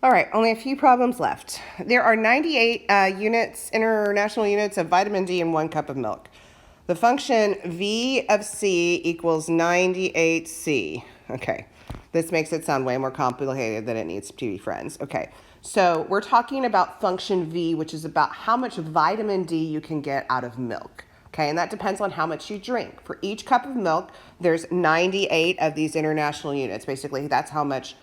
All right, only a few problems left. There are 98 international units of vitamin D in 1 cup of milk. The function V of C equals 98C. Okay, this makes it sound way more complicated than it needs to be, friends. Okay, so we're talking about function V, which is about how much vitamin D you can get out of milk. Okay, and that depends on how much you drink. For each cup of milk, there's 98 of these international units. Basically, that's how much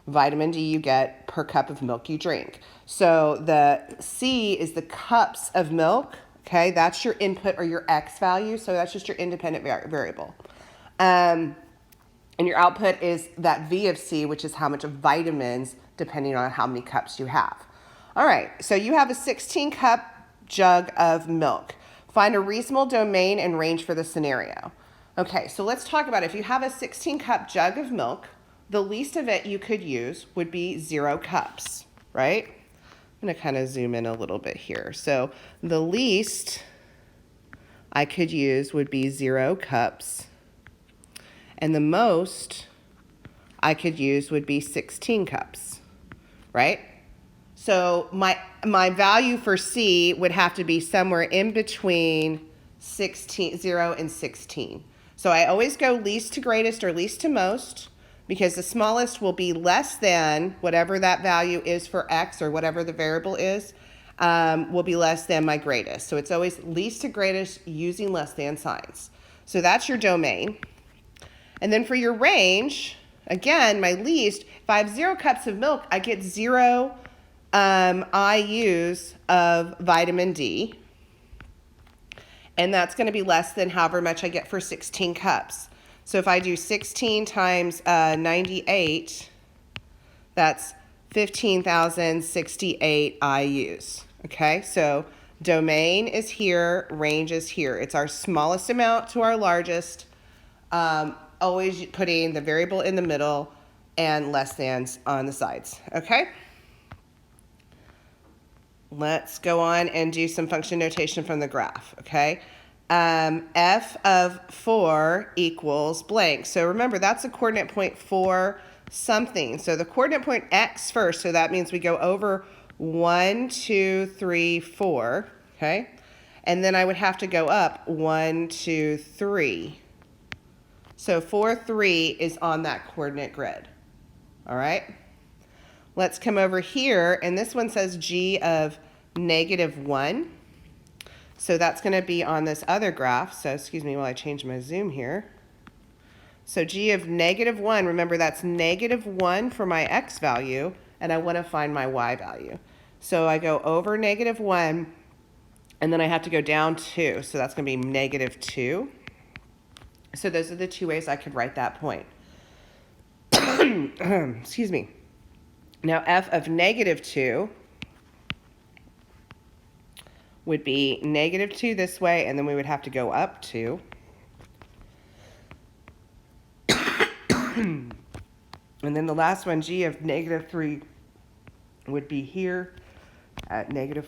vitamin D you get per cup of milk you drink. So the C is the cups of milk. Okay, that's your input or your X value. So that's just your independent variable. And your output is that V of C, which is how much of vitamins, depending on how many cups you have. All right, so you have a 16-cup jug of milk. Find a reasonable domain and range for the scenario. Okay, so let's talk about it. If you have a 16-cup jug of milk, the least of it you could use would be 0 cups, right? I'm going to kind of zoom in a little bit here. So the least I could use would be 0 cups. And the most I could use would be 16 cups, right? So my value for C would have to be somewhere in between 0 and 16. So I always go least to greatest or least to most, because the smallest will be less than whatever that value is for X, or whatever the variable is, will be less than my greatest. So it's always least to greatest using less than signs. So that's your domain. And then for your range, again, my least, if I have 0 cups of milk, I get 0 IUs of vitamin D. And that's going to be less than however much I get for 16 cups. So if I do 16 times 98, that's 15,068 IUs. Okay, so domain is here, range is here. It's our smallest amount to our largest, always putting the variable in the middle and less thans on the sides. Okay, let's go on and do some function notation from the graph. Okay. F of 4 equals blank. So remember, that's a coordinate point for something. So the coordinate point X first, so that means we go over 1, 2, 3, 4, okay? And then I would have to go up 1, 2, 3. So 4, 3 is on that coordinate grid, all right? Let's come over here, and this one says G of -1. So that's going to be on this other graph. So excuse me while I change my zoom here. So G of -1, remember that's -1 for my X value, and I want to find my Y value. So I go over -1, and then I have to go down 2. So that's going to be -2. So those are the two ways I could write that point. Excuse me. Now F of -2 would be -2 this way, and then we would have to go up 2. And then the last one, G of -3, would be here at -4.